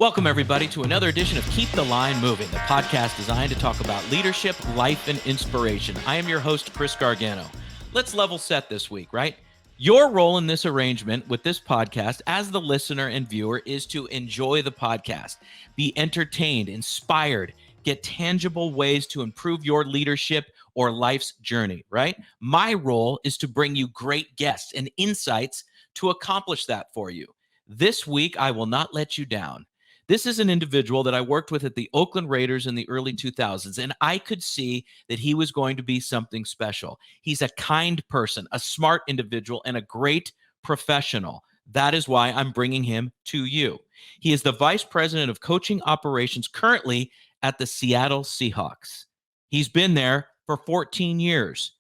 Welcome, everybody, to another edition of Keep the Line Moving, the podcast designed to talk about leadership, life, and inspiration. I am your host, Chris Gargano. Let's level set this week, right? Your role in this arrangement with this podcast as the listener and viewer is to enjoy the podcast, be entertained, inspired, get tangible ways to improve your leadership or life's journey, right? My role is to bring you great guests and insights to accomplish that for you. This week, I will not let you down. This is an individual that I worked with at the Oakland Raiders in the early 2000s, and I could see that he was going to be something special. He's a kind person, a smart individual, and a great professional. That is why I'm bringing him to you. He is the vice president of coaching operations currently at the Seattle Seahawks. He's been there for 14 years.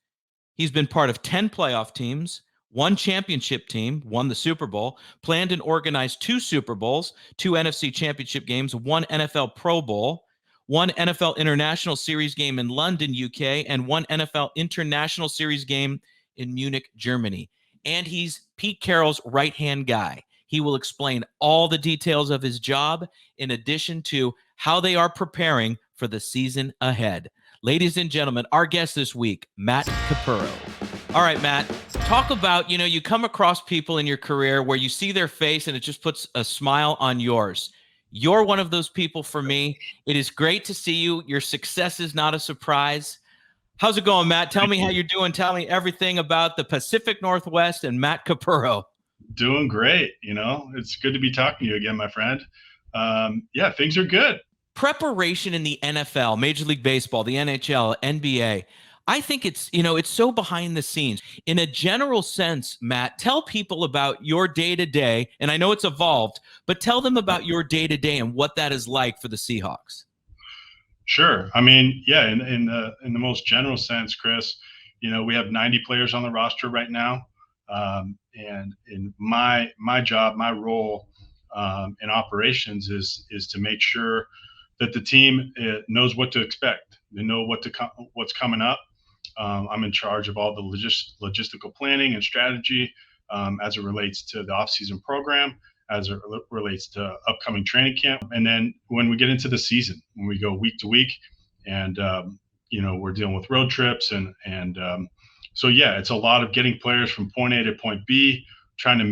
He's been part of 10 playoff teams, one championship team, won the Super Bowl, planned and organized 2 Super Bowls, 2 NFC championship games, 1 NFL Pro Bowl, 1 NFL International Series game in London, UK, and 1 NFL International Series game in Munich, Germany. And he's Pete Carroll's right-hand guy. He will explain all the details of his job in addition to how they are preparing for the season ahead. Ladies and gentlemen, our guest this week, Matt Capurro. All right, Matt, talk about, you come across people in your career where you see their face and it just puts a smile on yours. You're one of those people for me. It is great to see you. Your success is not a surprise. How's it going, Matt? Tell me how you're doing. Tell me everything about the Pacific Northwest and Matt Capurro. Doing great. It's good to be talking to you again, my friend. Yeah, things are good. Preparation in the NFL, Major League Baseball, the NHL, NBA. I think it's so behind the scenes. In a general sense, Matt, tell people about your day-to-day, and I know it's evolved, but tell them about your day-to-day and what that is like for the Seahawks. Sure. I mean, yeah, in the most general sense, Chris, we have 90 players on the roster right now. And in my job, my role in operations is to make sure that the team knows what to expect. They know what's coming up. I'm in charge of all the logistical planning and strategy as it relates to the off-season program, as it relates to upcoming training camp. And then when we get into the season, when we go week to week and, we're dealing with road trips so yeah, it's a lot of getting players from point A to point B, trying to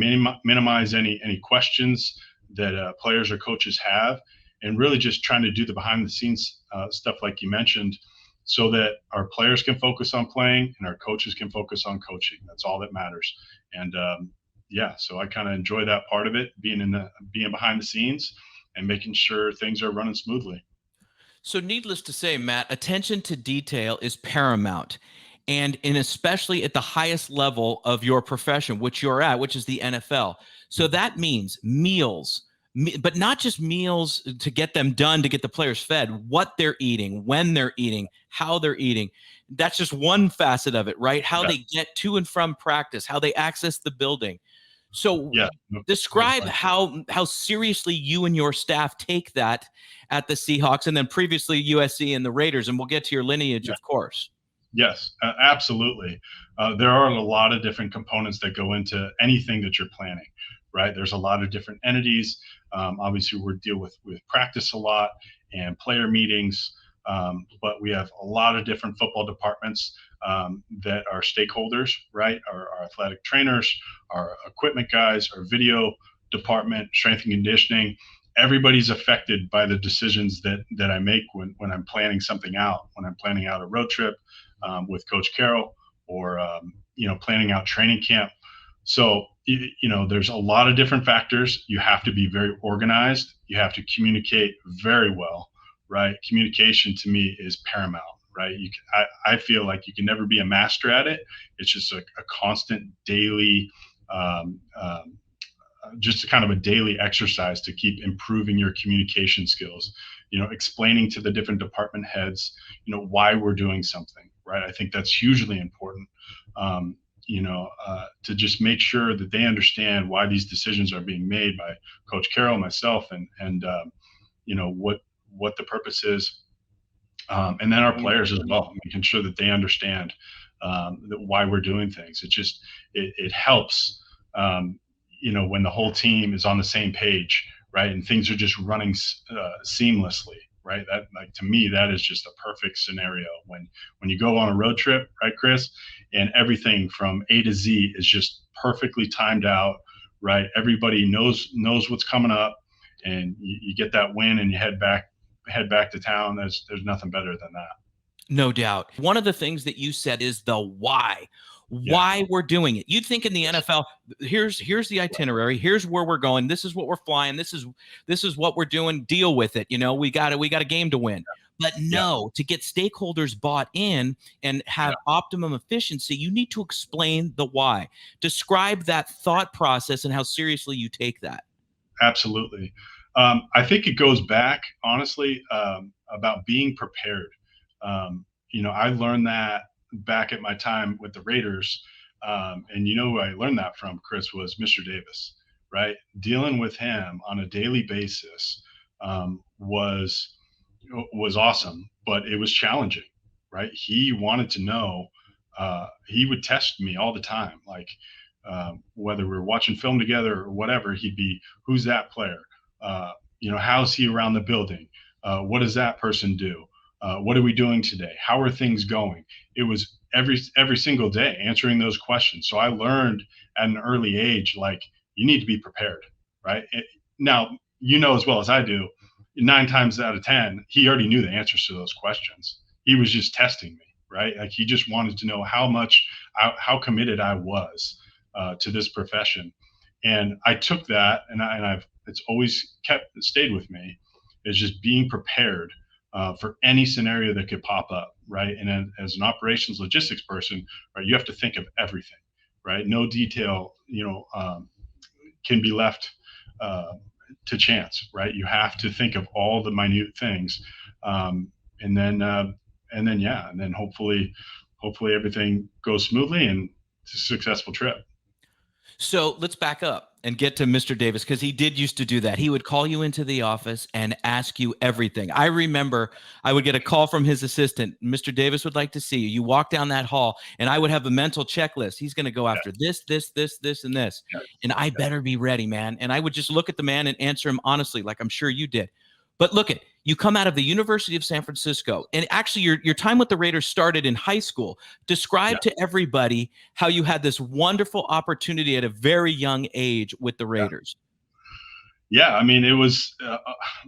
minimize any questions that players or coaches have, and really just trying to do the behind the scenes stuff like you mentioned, so that our players can focus on playing and our coaches can focus on coaching. That's all that matters. And so I kind of enjoy that part of it, being behind the scenes and making sure things are running smoothly. So needless to say, Matt, attention to detail is paramount. And especially at the highest level of your profession, which you're at, which is the NFL. So that means meals, but not just meals to get them done, to get the players fed, what they're eating, when they're eating, how they're eating. That's just one facet of it, right? How they get to and from practice, how they access the building. So describe how seriously you and your staff take that at the Seahawks, and then previously USC and the Raiders, and we'll get to your lineage, of course. Yes, absolutely. There are a lot of different components that go into anything that you're planning, right? There's a lot of different entities. Obviously, we deal with practice a lot and player meetings, but we have a lot of different football departments that are stakeholders, right? Our athletic trainers, our equipment guys, our video department, strength and conditioning. Everybody's affected by the decisions that I make when I'm planning something out, when I'm planning out a road trip with Coach Carroll, or planning out training camp. So there's a lot of different factors. You have to be very organized. You have to communicate very well, right? Communication to me is paramount, right? I feel like you can never be a master at it. It's just a constant daily just kind of a daily exercise to keep improving your communication skills, explaining to the different department heads, why we're doing something, right? I think that's hugely important, to just make sure that they understand why these decisions are being made by Coach Carroll, myself, and what the purpose is. And then our players as well, making sure that they understand why we're doing things. It helps, when the whole team is on the same page, right? And things are just running seamlessly, right? That, like, to me, that is just a perfect scenario when you go on a road trip, right, Chris? And everything from A to Z is just perfectly timed out, right? Everybody knows what's coming up, and you get that win, and you head back to town. There's nothing better than that. No doubt. One of the things that you said is the Yeah. why we're doing it. You'd think in the Yes. NFL, here's the itinerary, here's where we're going, this is what we're flying, this is what we're doing, deal with it. We got a game to win. But Yeah. no, to get stakeholders bought in and Yeah. have optimum efficiency, you need to explain the why. Describe that thought process and how seriously you take that. Absolutely. I think it goes back, honestly, about being prepared. I learned that back at my time with the Raiders. And who I learned that from, Chris, was Mr. Davis, right? Dealing with him on a daily basis was awesome, but it was challenging, right? He wanted to know. He would test me all the time, like, whether we were watching film together or whatever. He'd be, who's that player? How's he around the building? What does that person do? What are we doing today? How are things going? It was every single day answering those questions. So I learned at an early age, like, you need to be prepared, right? Now, as well as I do, 9 times out of 10, he already knew the answers to those questions. He was just testing me, right? Like, he just wanted to know how committed I was to this profession. And I took that, and it's always stayed with me, is just being prepared for any scenario that could pop up, right? And then, as an operations logistics person, right, you have to think of everything, right? No detail, can be left to chance, right? You have to think of all the minute things, and then hopefully everything goes smoothly and it's a successful trip. So let's back up and get to Mr. Davis, because he did used to do that. He would call you into the office and ask you everything. I remember I would get a call from his assistant. Mr. Davis would like to see you. You walk down that hall, and I would have a mental checklist. He's going to go after this, and this. Yeah, And I yeah, better be ready, man. And I would just look at the man and answer him honestly, like I'm sure you did. But look at you come out of the University of San Francisco, and actually your time with the Raiders started in high school. yeah, Describe to everybody how you had this wonderful opportunity at a very young age with the yeah. Raiders. Yeah, I mean, it was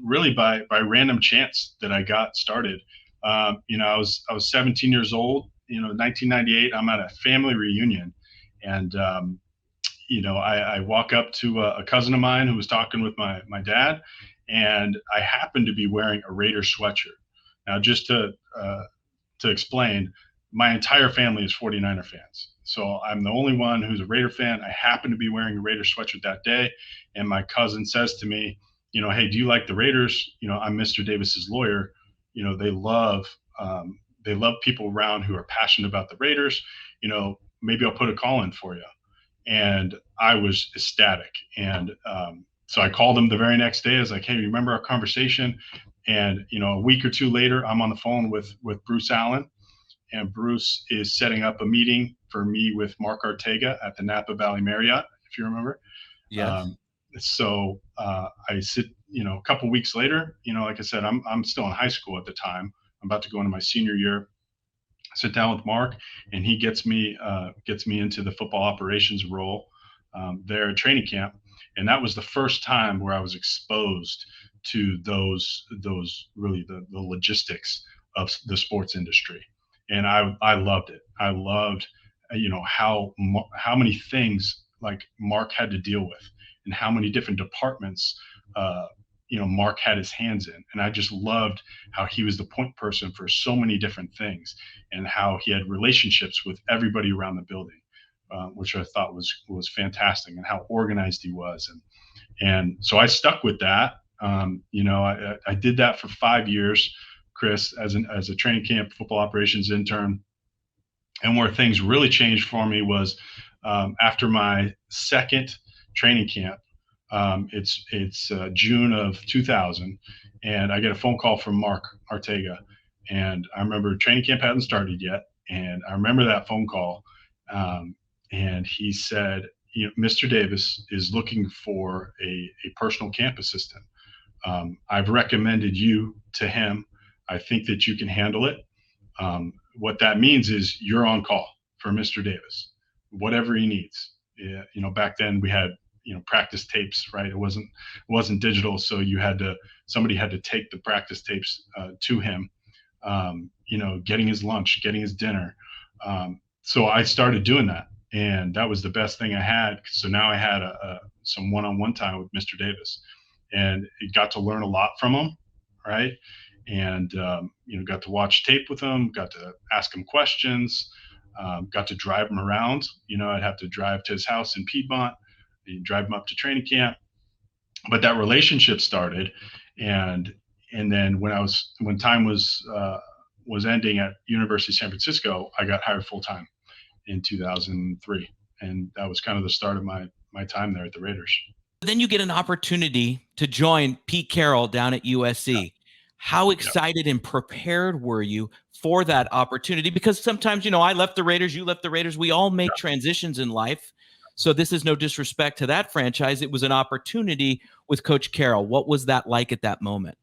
really by random chance that I got started. I was 17 years old. 1998. I'm at a family reunion, and I walk up to a cousin of mine who was talking with my dad, and I happened to be wearing a Raiders sweatshirt. Now, just to explain, my entire family is 49er fans. So I'm the only one who's a Raider fan. I happen to be wearing a Raider sweatshirt that day. And my cousin says to me, hey, do you like the Raiders? I'm Mr. Davis's lawyer. They love people around who are passionate about the Raiders. Maybe I'll put a call in for you. And I was ecstatic. And so I called him the very next day. I was like, hey, remember our conversation? And a week or two later, I'm on the phone with Bruce Allen, and Bruce is setting up a meeting for me with Mark Ortega at the Napa Valley Marriott, if you remember. Yes. So I sit, a couple weeks later, like I said, I'm still in high school at the time. I'm about to go into my senior year. I sit down with Mark, and he gets me into the football operations role there at training camp. And that was the first time where I was exposed to those really the logistics of the sports industry. And I loved it. I loved, how many things, like, Mark had to deal with, and how many different departments Mark had his hands in. And I just loved how he was the point person for so many different things, and how he had relationships with everybody around the building, which I thought was fantastic, and how organized he was. And so I stuck with that. I did that for 5 years, Chris, as a training camp football operations intern. And where things really changed for me was after my second training camp. It's June of 2000, and I get a phone call from Mark Ortega. And I remember training camp hadn't started yet, and I remember that phone call. And he said, Mr. Davis is looking for a personal camp assistant. I've recommended you to him. I think that you can handle it. What that means is you're on call for Mr. Davis, whatever he needs. Yeah, back then we had practice tapes, right? It wasn't digital, so somebody had to take the practice tapes to him. Getting his lunch, getting his dinner. So I started doing that, and that was the best thing I had. So now I had some one-on-one time with Mr. Davis, and got to learn a lot from him, right? And got to watch tape with him, got to ask him questions, got to drive him around. I'd have to drive to his house in Piedmont, and drive him up to training camp. But that relationship started, and then when time was ending at University of San Francisco, I got hired full time in 2003, and that was kind of the start of my time there at the Raiders. Then you get an opportunity to join Pete Carroll down at USC. How excited and prepared were you for that opportunity? Because sometimes, I left the Raiders, you left the Raiders. We all make transitions in life. So this is no disrespect to that franchise. It was an opportunity with Coach Carroll. What was that like at that moment?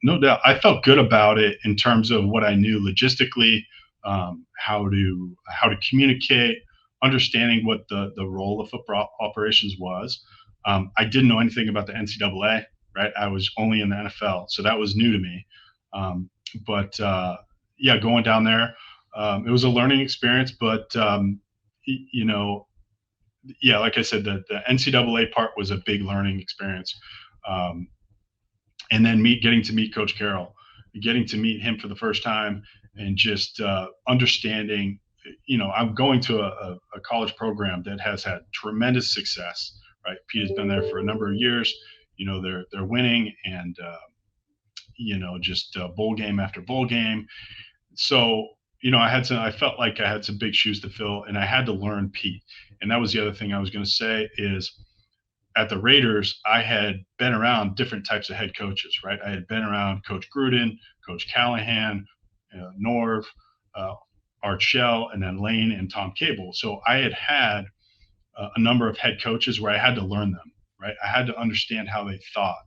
No doubt. I felt good about it in terms of what I knew logistically, how to communicate, understanding what the role of football operations was. I didn't know anything about the NCAA, right? I was only in the NFL, so that was new to me. But going down there, it was a learning experience. But like I said, the NCAA part was a big learning experience. And then getting to meet Coach Carroll, getting to meet him for the first time, and just understanding. I'm going to a college program that has had tremendous success. Right, Pete has been there for a number of years. They're winning, and just bowl game after bowl game. So I felt like I had some big shoes to fill, and I had to learn Pete. And that was the other thing I was going to say is, at the Raiders, I had been around different types of head coaches, right? I had been around Coach Gruden, Coach Callahan, Norv, Art Shell, and then Lane and Tom Cable. So I had a number of head coaches where I had to learn them, right? I had to understand how they thought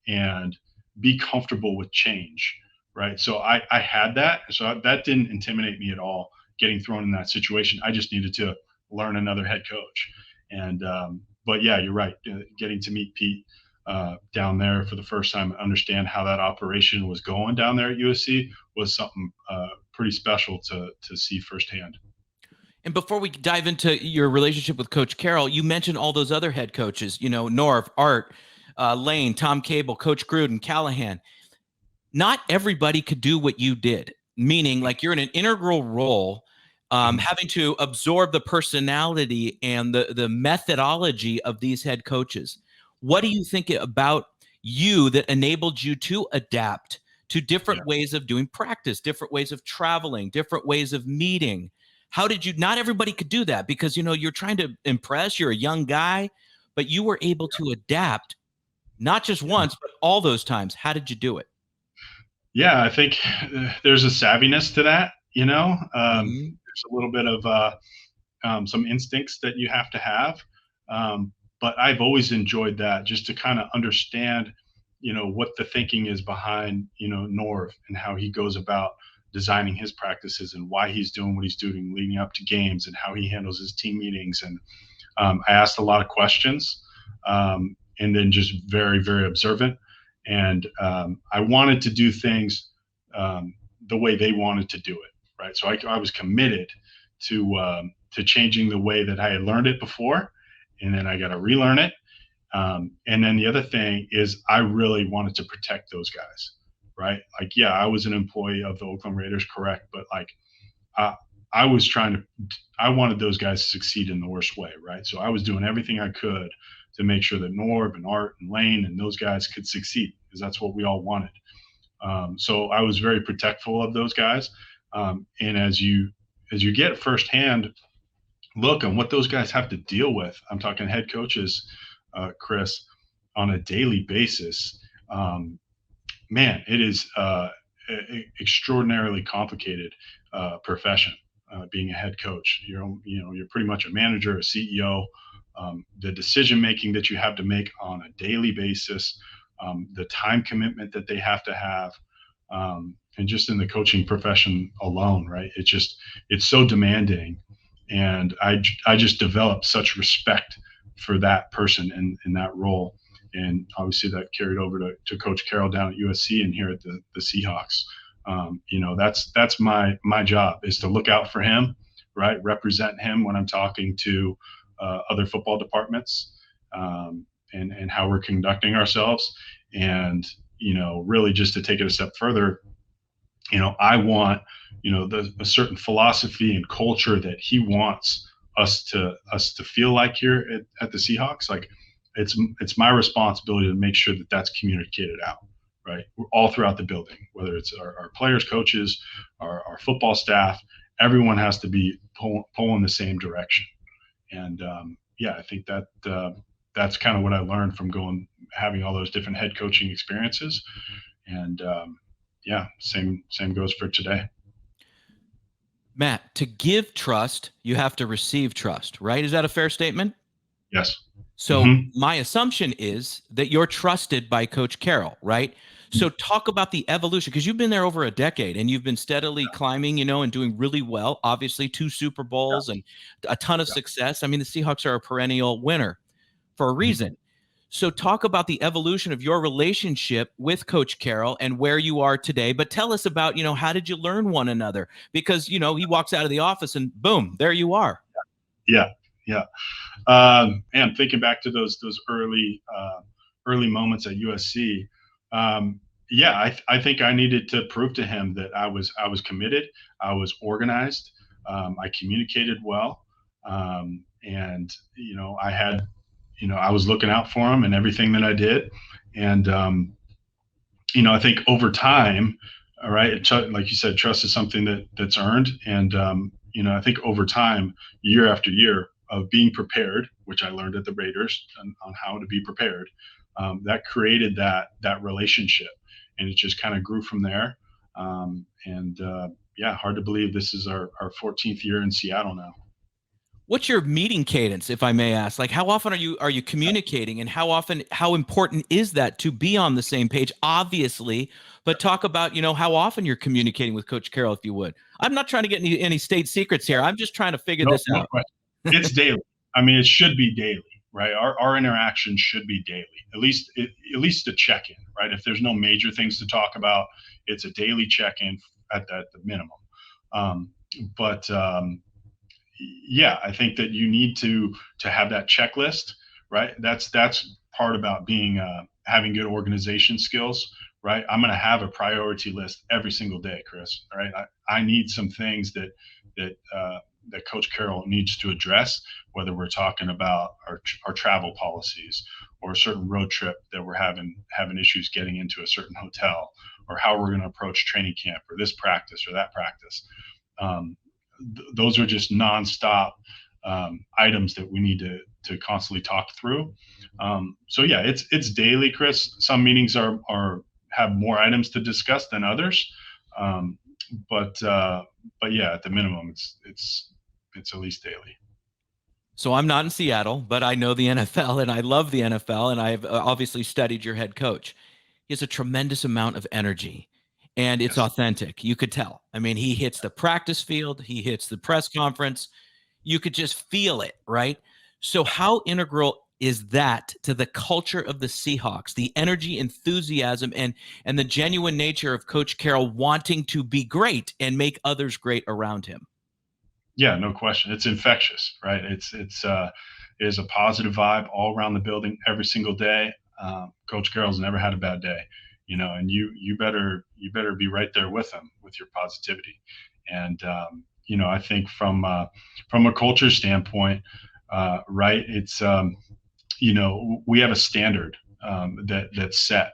and be comfortable with change, right? So I had that. So that didn't intimidate me at all, getting thrown in that situation. I just needed to learn another head coach. And, but yeah, you're right. Getting to meet Pete down there for the first time and understand how that operation was going down there at USC was something pretty special to see firsthand. And before we dive into your relationship with Coach Carroll, you mentioned all those other head coaches, Norv, Art, Lane, Tom Cable, Coach Gruden, Callahan. Not everybody could do what you did, meaning like you're in an integral role, having to absorb the personality and the methodology of these head coaches. What do you think about you that enabled you to adapt to different ways of doing practice, different ways of traveling, different ways of meeting? How did you, not everybody could do that because, you're trying to impress, you're a young guy, but you were able to adapt not just once, but all those times. How did you do it? Yeah, I think there's a savviness to that, there's a little bit of some instincts that you have to have. But I've always enjoyed that, just to kind of understand, what the thinking is behind, Norv and how he goes about designing his practices and why he's doing what he's doing leading up to games and how he handles his team meetings. And I asked a lot of questions, and then just very, very observant. And I wanted to do things the way they wanted to do it, right? So I was committed to changing the way that I had learned it before, and then I got to relearn it. And then the other thing is I really wanted to protect those guys, right? Like, yeah, I was an employee of the Oakland Raiders, correct, but like I wanted those guys to succeed in the worst way, right? So I was doing everything I could to make sure that Norv and Art and Lane and those guys could succeed, because that's what we all wanted. So I was very protectful of those guys. And as you get firsthand look on what those guys have to deal with, I'm talking head coaches, Chris, on a daily basis. Man, it is extraordinarily complicated profession. Being a head coach, you're pretty much a manager, a CEO, the decision making that you have to make on a daily basis, the time commitment that they have to have, and just in the coaching profession alone, right? It's so demanding, and I just developed such respect for that person in that role, and obviously that carried over to Coach Carroll down at USC and here at the Seahawks. That's my job, is to look out for him, right? Represent him when I'm talking to other football departments, and how we're conducting ourselves. And, really just to take it a step further, I want, a certain philosophy and culture that he wants us to feel like here at the Seahawks. Like, it's my responsibility to make sure that that's communicated out, right? All throughout the building, whether it's our players, coaches, our football staff, everyone has to be pulling the same direction. And I think that's kind of what I learned from having all those different head coaching experiences. And same goes for today. Matt, to give trust, you have to receive trust, right? Is that a fair statement? Yes. So my assumption is that you're trusted by Coach Carroll, right? So talk about the evolution, because you've been there over a decade and you've been steadily climbing, and doing really well. Obviously, 2 Super Bowls and a ton of success. I mean, the Seahawks are a perennial winner for a reason. So talk about the evolution of your relationship with Coach Carroll and where you are today. But tell us about, how did you learn one another? Because, he walks out of the office and boom, there you are. Yeah. And thinking back to those early moments at USC, I think I needed to prove to him that I was committed, I was organized, I communicated well, and I had, I was looking out for him in everything that I did, and I think over time, all right, like you said, trust is something that's earned, and I think over time, year after year, of being prepared, which I learned at the Raiders on how to be prepared, that created that relationship, and it just kind of grew from there. Hard to believe this is our 14th year in Seattle now. What's your meeting cadence, if I may ask? Like, how often are you communicating, and how important is that to be on the same page? Obviously, but talk about, how often you're communicating with Coach Carroll, if you would. I'm not trying to get any state secrets here. I'm just trying to figure this out. It's daily. I mean, it should be daily, right? Our interaction should be daily, at least a check-in, right? If there's no major things to talk about, it's a daily check-in at the minimum. I think that you need to have that checklist, right? That's part about being having good organization skills, right? I'm going to have a priority list every single day, Chris. All right, I need some things that Coach Carroll needs to address, whether we're talking about our travel policies, or a certain road trip that we're having issues getting into a certain hotel, or how we're going to approach training camp, or this practice or that practice. Those are just nonstop items that we need to constantly talk through. It's daily, Chris. Some meetings have more items to discuss than others, but at the minimum, it's at least daily. So I'm not in Seattle, but I know the NFL, and I love the NFL, and I've obviously studied your head coach. He has a tremendous amount of energy, and it's authentic. You could tell. I mean, he hits the practice field, he hits the press conference. You could just feel it, right? So how integral is that to the culture of the Seahawks, the energy, enthusiasm, and the genuine nature of Coach Carroll wanting to be great and make others great around him? Yeah, no question. It's infectious, right? It is a positive vibe all around the building every single day. Coach Carroll's never had a bad day, and you better be right there with him with your positivity. And I think from a culture standpoint, right? It's we have a standard that's set,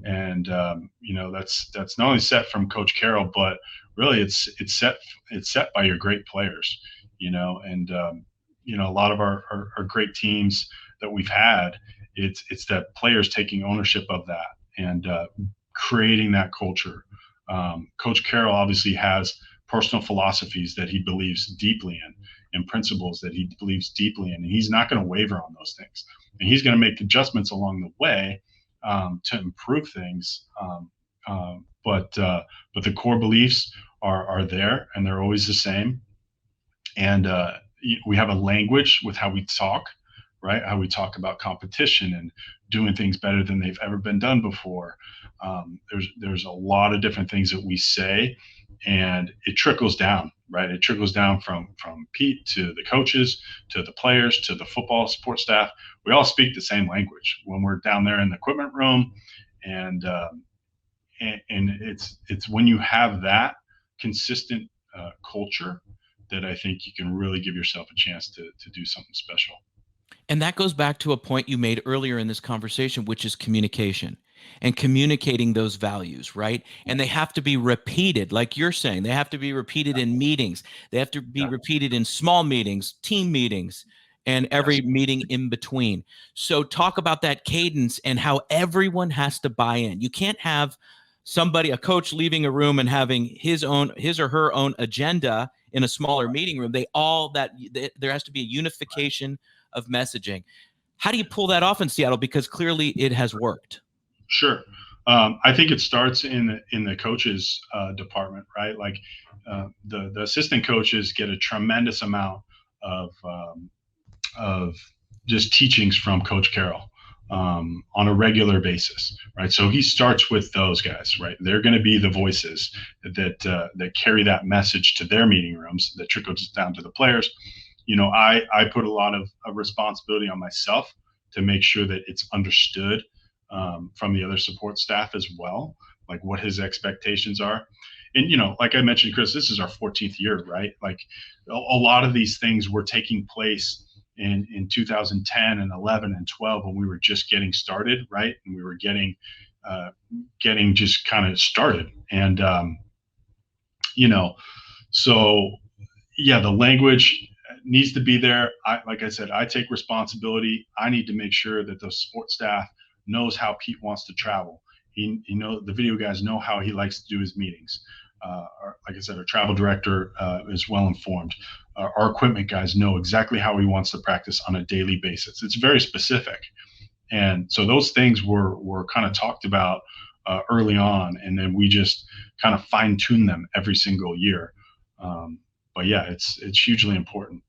and that's not only set from Coach Carroll, but really it's set by your great players, and a lot of our great teams that we've had, it's that players taking ownership of that and creating that culture. Coach Carroll obviously has personal philosophies that he believes deeply in, and principles that he believes deeply in. And he's not going to waver on those things. And he's going to make adjustments along the way to improve things. But the core beliefs are there, and they're always the same. And we have a language with how we talk, right? How we talk about competition and doing things better than they've ever been done before. There's a lot of different things that we say, and it trickles down, right? It trickles down from Pete to the coaches, to the players, to the football support staff. We all speak the same language when we're down there in the equipment room, and it's when you have that consistent culture that I think you can really give yourself a chance to do something special. And that goes back to a point you made earlier in this conversation, which is communication and communicating those values, right? And they have to be repeated, like you're saying. They have to be repeated in meetings. They have to be repeated in small meetings, team meetings, and every meeting in between. So talk about that cadence and how everyone has to buy in. You can't have a coach leaving a room and having his or her own agenda in a smaller meeting room. There has to be a unification of messaging. How do you pull that off in Seattle? Because clearly it has worked. Sure. I think it starts in the coaches department, right? Like the assistant coaches get a tremendous amount of just teachings from Coach Carroll on a regular basis, right? So he starts with those guys, right? They're going to be the voices that carry that message to their meeting rooms that trickles down to the players. I put a lot of responsibility on myself to make sure that it's understood from the other support staff as well, like what his expectations are. And, like I mentioned, Chris, this is our 14th year, right? Like a lot of these things were taking place in 2010 and 11 and 12 when we were just getting started, right? And we were getting just kind of started. And, so yeah, the language needs to be there. Like I said, I take responsibility. I need to make sure that the support staff knows how Pete wants to travel. The video guys know how he likes to do his meetings. Like I said, our travel director is well informed. Our equipment guys know exactly how he wants to practice on a daily basis. It's very specific. And so those things were kind of talked about early on, and then we just kind of fine tune them every single year. But yeah, it's hugely important.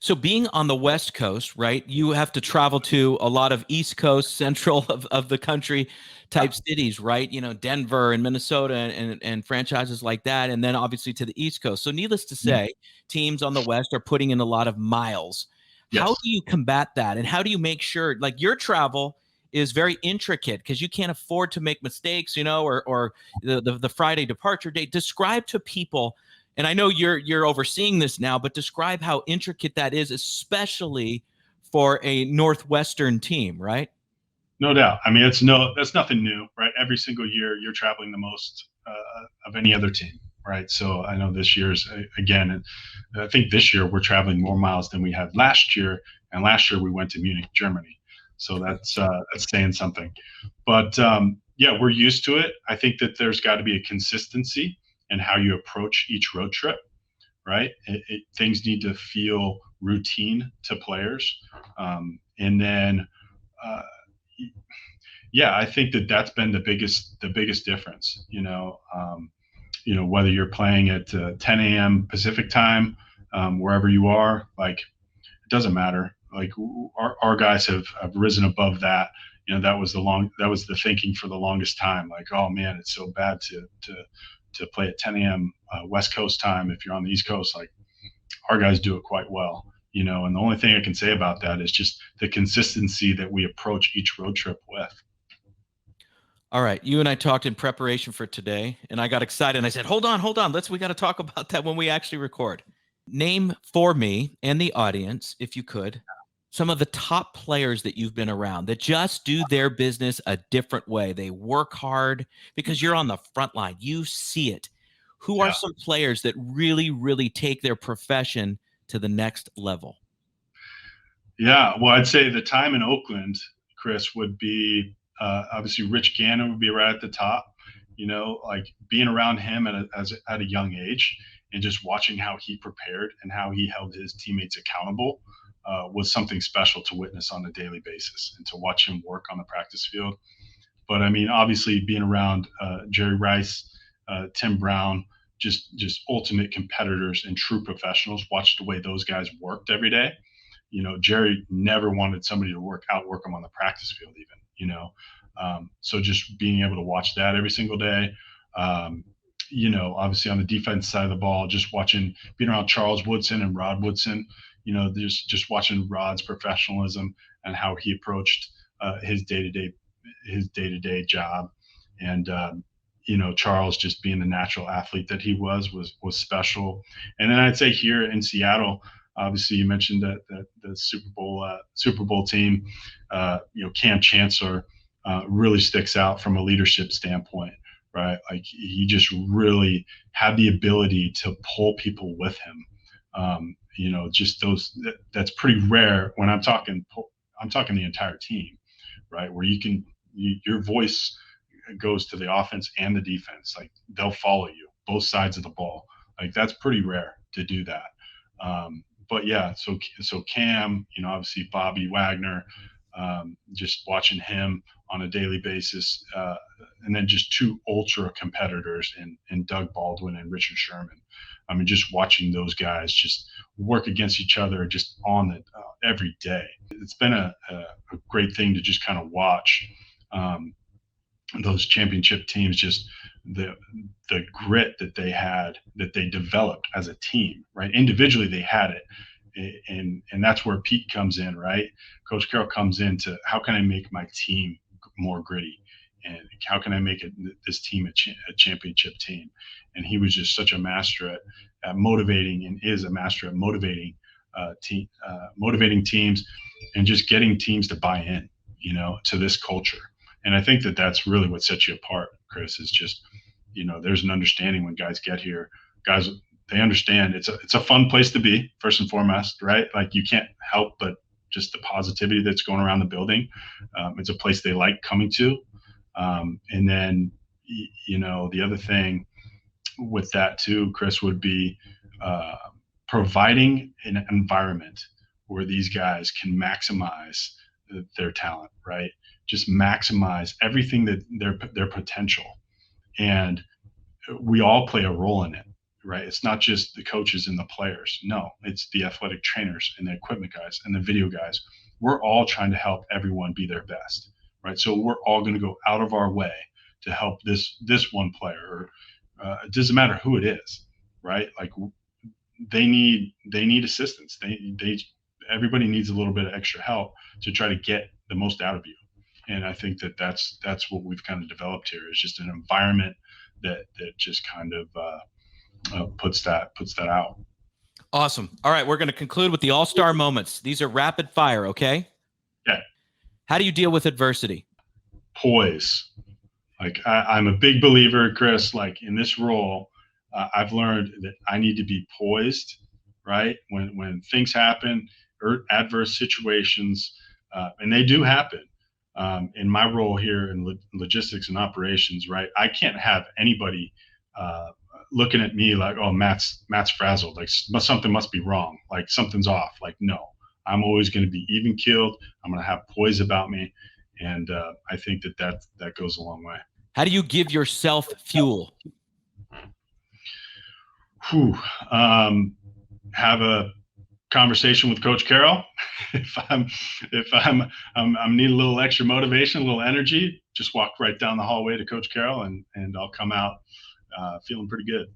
So being on the West Coast, right, you have to travel to a lot of East Coast, central of the country type cities, right? Denver and Minnesota and franchises like that. And then obviously to the East Coast. So needless to say, teams on the West are putting in a lot of miles. Yes. How do you combat that? And how do you make sure, like, your travel is very intricate because you can't afford to make mistakes, or the Friday departure date. Describe to people, and I know you're overseeing this now, but describe how intricate that is, especially for a Northwestern team, right? No doubt. I mean, that's nothing new, right? Every single year you're traveling the most of any other team, right? So I know this year's, again, I think this year we're traveling more miles than we had last year. And last year we went to Munich, Germany. So that's saying something. But yeah, we're used to it. I think that there's got to be a consistency in how you approach each road trip, right? Things need to feel routine to players. And then, yeah, I think that's been the biggest difference, whether you're playing at 10 a.m. Pacific time, wherever you are, like, it doesn't matter. Like our guys have risen above that. That was the thinking for the longest time. Like, oh man, it's so bad to play at 10 a.m. West Coast time if you're on the East Coast. Like, our guys do it quite well, and the only thing I can say about that is just the consistency that we approach each road trip with. All right. You and I talked in preparation for today, and I got excited and I said, hold on. We got to talk about that when we actually record. Name for me and the audience, if you could, some of the top players that you've been around that just do their business a different way. They work hard because you're on the front line. You see it. Who are some players that really, really take their profession to the next level? Yeah, well, I'd say the time in Oakland, Chris, would be obviously Rich Gannon would be right at the top. Like being around him at a young age, and just watching how he prepared and how he held his teammates accountable was something special to witness on a daily basis and to watch him work on the practice field. But I mean, obviously, being around Jerry Rice, Tim Brown, just ultimate competitors and true professionals. Watch the way those guys worked every day. Jerry never wanted somebody to outwork him on the practice field, even. So just being able to watch that every single day. Obviously on the defense side of the ball, just being around Charles Woodson and Rod Woodson. There's just watching Rod's professionalism and how he approached his day-to-day job, and Charles just being the natural athlete that he was special. And then I'd say here in Seattle, obviously you mentioned that the Super Bowl team, Cam Chancellor really sticks out from a leadership standpoint, right? Like he just really had the ability to pull people with him. That's pretty rare when I'm talking the entire team, right? Where your voice goes to the offense and the defense. Like they'll follow you both sides of the ball. Like that's pretty rare to do that. But yeah, so Cam, obviously Bobby Wagner, just watching him on a daily basis, and then just two ultra competitors in Doug Baldwin and Richard Sherman. I mean, just watching those guys just work against each other just on it every day. It's been a great thing to just kind of watch those championship teams, just the grit that they had, that they developed as a team, right? Individually, they had it. And that's where Pete comes in, right? Coach Carroll comes in to how can I make my team more gritty, and how can I make this team a championship team? And he was just such a master at motivating, and is a master at motivating teams, and just getting teams to buy in, to this culture. And I think that that's really what sets you apart, Chris. Is just, there's an understanding when guys get here. Guys, they understand it's a fun place to be, first and foremost, right? Like you can't help but just the positivity that's going around the building. It's a place they like coming to. And then, the other thing with that too, Chris, would be providing an environment where these guys can maximize their talent, right? Just maximize everything that their potential. And we all play a role in it, right? It's not just the coaches and the players. No, it's the athletic trainers and the equipment guys and the video guys. We're all trying to help everyone be their best, right? So we're all going to go out of our way to help this one player, or it doesn't matter who it is, right? Like they need assistance. Everybody needs a little bit of extra help to try to get the most out of you. And I think that's what we've kind of developed here, is just an environment that just kind of puts that out. Awesome. All right, we're going to conclude with the all-star moments. These are rapid fire, okay? Yeah. How do you deal with adversity? Poise. Like I'm a big believer, Chris, like in this role, I've learned that I need to be poised, right? When things happen, or adverse situations, and they do happen. In my role here in logistics and operations, right? I can't have anybody looking at me like, oh, Matt's frazzled, like something must be wrong, like something's off. Like, no, I'm always going to be even keeled. I'm going to have poise about me, and I think that goes a long way. How do you give yourself fuel? Have a conversation with Coach Carroll. if I'm need a little extra motivation, a little energy, just walk right down the hallway to Coach Carroll, and I'll come out feeling pretty good.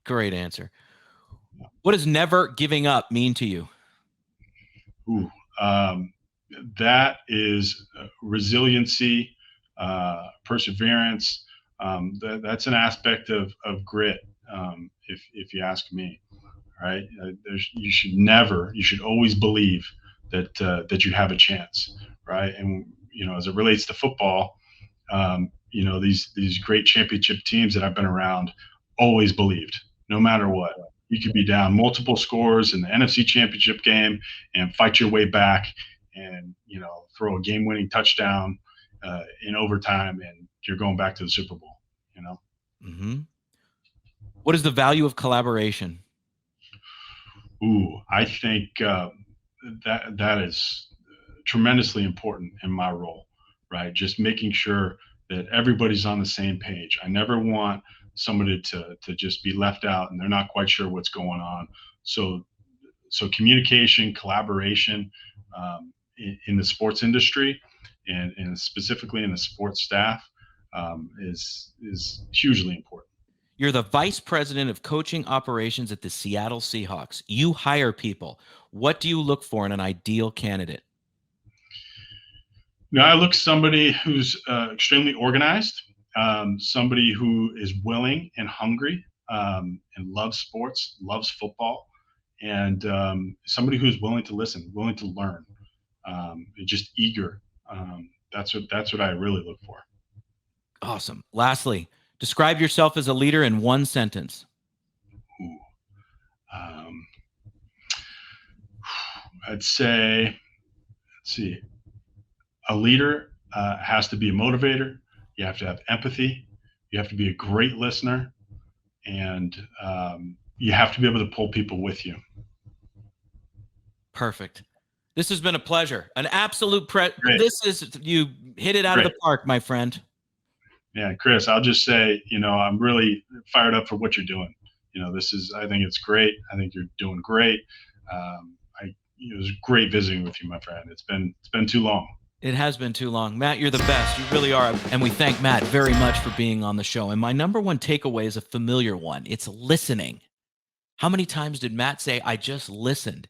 Great answer. What does never giving up mean to you? That is resiliency, perseverance. That's an aspect of grit, if you ask me. Right? You should always believe that you have a chance, right? And as it relates to football, these great championship teams that I've been around always believed, no matter what. You could be down multiple scores in the NFC Championship game and fight your way back, and throw a game-winning touchdown in overtime, and you're going back to the Super Bowl. Mm-hmm. What is the value of collaboration? Ooh, I think that is tremendously important in my role, right? Just making sure that everybody's on the same page. I never want somebody to just be left out and they're not quite sure what's going on. So communication, collaboration in the sports industry, and specifically in the sports staff, is hugely important. You're the vice president of coaching operations at the Seattle Seahawks. You hire people. What do you look for in an ideal candidate? Now, I look somebody who's extremely organized, somebody who is willing and hungry, and loves sports, loves football, and somebody who's willing to listen, willing to learn, and just eager. That's what I really look for. Awesome. Lastly, describe yourself as a leader in one sentence. Ooh. Um, I'd say, let's see, a leader has to be a motivator. You have to have empathy. You have to be a great listener, and you have to be able to pull people with you. Perfect. This has been a pleasure. An absolute you hit it out Great. of the park, my friend. Yeah, Chris, I'll just say, I'm really fired up for what you're doing. I think it's great. I think you're doing great. It was great visiting with you, my friend. It's been too long. It has been too long. Matt, you're the best. You really are. And we thank Matt very much for being on the show. And my number one takeaway is a familiar one. It's listening. How many times did Matt say, I just listened?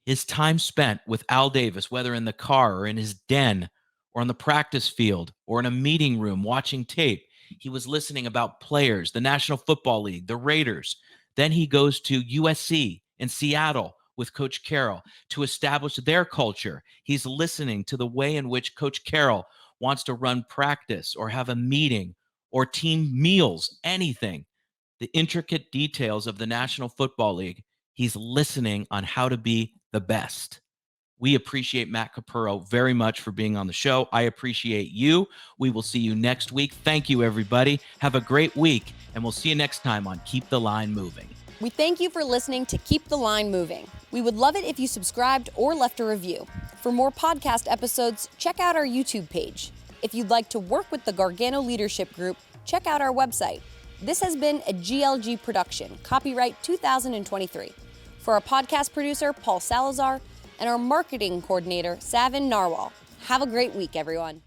His time spent with Al Davis, whether in the car or in his den or on the practice field or in a meeting room watching tape, he was listening about players, the National Football League, the Raiders. Then he goes to USC in Seattle with Coach Carroll to establish their culture. He's listening to the way in which Coach Carroll wants to run practice or have a meeting or team meals, anything. The intricate details of the National Football League. He's listening on how to be the best. We appreciate Matt Capurro very much for being on the show. I appreciate you. We will see you next week. Thank you, everybody. Have a great week, and we'll see you next time on Keep the Line Moving. We thank you for listening to Keep the Line Moving. We would love it if you subscribed or left a review. For more podcast episodes, check out our YouTube page. If you'd like to work with the Gargano Leadership Group, check out our website. This has been a GLG production, copyright 2023. For our podcast producer, Paul Salazar, and our marketing coordinator, Savin Narwal. Have a great week, everyone.